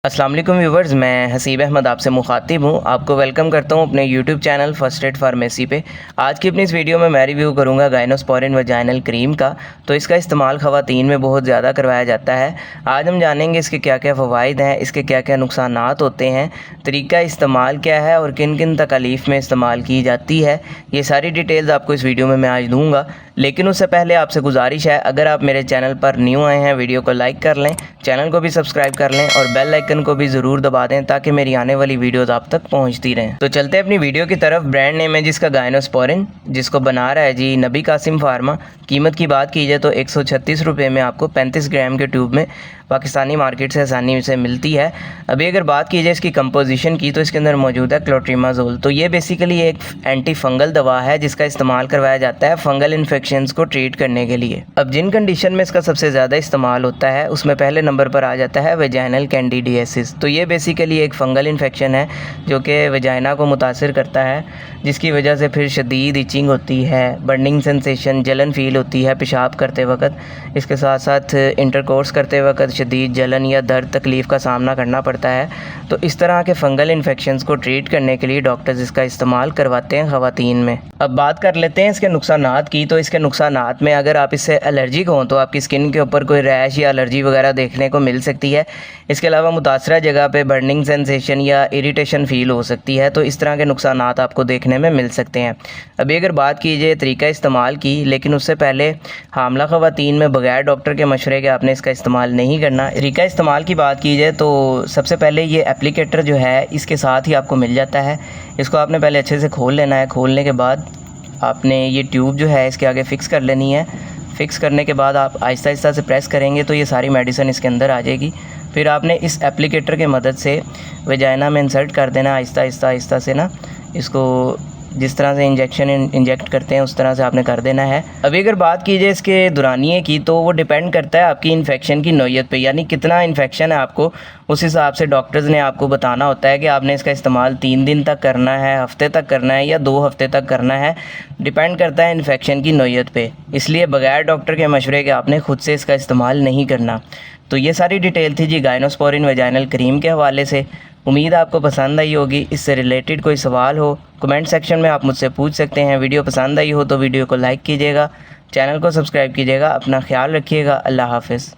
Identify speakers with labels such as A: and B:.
A: अस्सलाम वालेकुम व्यूवर्स, मैं हसीब अहमद आपसे मुखातिब हूँ। आपको वेलकम करता हूँ अपने YouTube channel first aid pharmacy पे। आज की अपनी इस वीडियो में मैं रिव्यू करूँगा गायनोस्पोरिन वजाइनल क्रीम का। तो इसका इस्तेमाल ख़वातीन में बहुत ज़्यादा करवाया जाता है। आज हम जानेंगे इसके क्या क्या फ़वाइद हैं, इसके क्या क्या नुकसानात होते हैं, तरीका इस्तेमाल क्या है और किन किन तकालीफ में इस्तेमाल की जाती है। ये सारी डिटेल्स आपको इस वीडियो में मैं आज दूँगा। लेकिन उससे पहले आपसे गुजारिश है, अगर आप मेरे चैनल पर न्यू आए हैं वीडियो को लाइक कर लें, चैनल को भी सब्सक्राइब कर लें और बेल आइकन को भी ज़रूर दबा दें ताकि मेरी आने वाली वीडियोस आप तक पहुंचती रहें। तो चलते हैं अपनी वीडियो की तरफ। ब्रांड नेम है जिसका गायनोस्पोरिन, जिसको बना रहा है जी नबी कासिम फार्मा। कीमत की बात की जाए तो 136 रुपये में आपको 35 ग्राम के ट्यूब में पाकिस्तानी मार्केट से आसानी से मिलती है। अभी अगर बात की जाए इसकी कंपोजिशन की तो इसके अंदर मौजूद है क्लोट्रीमाजोल। तो ये बेसिकली एक एंटी फंगल दवा है जिसका इस्तेमाल करवाया जाता है फंगल इन्फेक्शंस को ट्रीट करने के लिए। अब जिन कंडीशन में इसका सबसे ज़्यादा इस्तेमाल होता है उसमें पहले नंबर पर आ जाता है वेजाइनल कैंडिडियासिस। तो ये बेसिकली एक फ़ंगल इन्फेक्शन है जो कि वेजाइना को मुतासिर करता है, जिसकी वजह से फिर शदीद इचिंग होती है, बर्निंग सेंसेशन, जलन फील होती है पेशाब करते वक्त। इसके साथ साथ इंटरकोर्स करते वक्त शदीद जलन या दर्द तकलीफ़ का सामना करना पड़ता है। तो इस तरह के फ़ंगल इन्फेक्शंस को ट्रीट करने के लिए डॉक्टर्स इसका इस्तेमाल करवाते हैं ख़वातीन में। अब बात कर लेते हैं इसके नुकसानात की। तो इसके नुकसानात में अगर आप इससे एलर्जिक हों तो आपकी स्किन के ऊपर कोई रैश या एलर्जी वगैरह देखने को मिल सकती है। इसके अलावा मुतासरा जगह पे बर्निंग सेंसेशन या इरिटेशन फ़ील हो सकती है। तो इस तरह के नुकसानात आपको देखने में मिल सकते हैं। अभी अगर बात की जाए तरीका इस्तेमाल की, लेकिन उससे पहले हामला ख़वातीन में बग़ैर डॉक्टर के मशवरे के आपने इसका इस्तेमाल नहीं करना। तरीका इस्तेमाल की बात की जाए तो सबसे पहले ये एप्लीकेटर जो है इसके साथ ही आपको मिल जाता है। इसको आपने पहले अच्छे से खोल लेना है। खोलने के बाद आपने ये ट्यूब जो है इसके आगे फ़िक्स कर लेनी है। फ़िक्स करने के बाद आप आहिस्ता आहिस्ता से प्रेस करेंगे तो ये सारी मेडिसिन इसके अंदर आ जाएगी। फिर आपने इस एप्लीकेटर की मदद से वेजाइना में इंसर्ट कर देना आहिस्ता आहिस्ता आहिस्ता से ना। इसको जिस तरह से इंजेक्शन इंजेक्ट करते हैं उस तरह से आपने कर देना है। अभी अगर बात की जाए इसके दुरानिए की तो वो डिपेंड करता है आपकी इन्फेक्शन की नौयत पे, यानी कितना इन्फेक्शन है आपको उस हिसाब से डॉक्टर्स ने आपको बताना होता है कि आपने इसका इस्तेमाल 3 दिन तक करना है, हफ्ते तक करना है या 2 हफ्ते तक करना है। डिपेंड करता है इन्फेक्शन की नौयत पे, इसलिए बगैर डॉक्टर के मशवरे के आपने ख़ुद से इसका इस्तेमाल नहीं करना। तो ये सारी डिटेल थी जी गायनोस्पोरिन वजाइनल क्रीम के हवाले से। उम्मीद आपको पसंद आई होगी। इससे रिलेटेड कोई सवाल हो कमेंट सेक्शन में आप मुझसे पूछ सकते हैं। वीडियो पसंद आई हो तो वीडियो को लाइक कीजिएगा, चैनल को सब्सक्राइब कीजिएगा। अपना ख्याल रखिएगा। अल्लाह हाफ़िज़।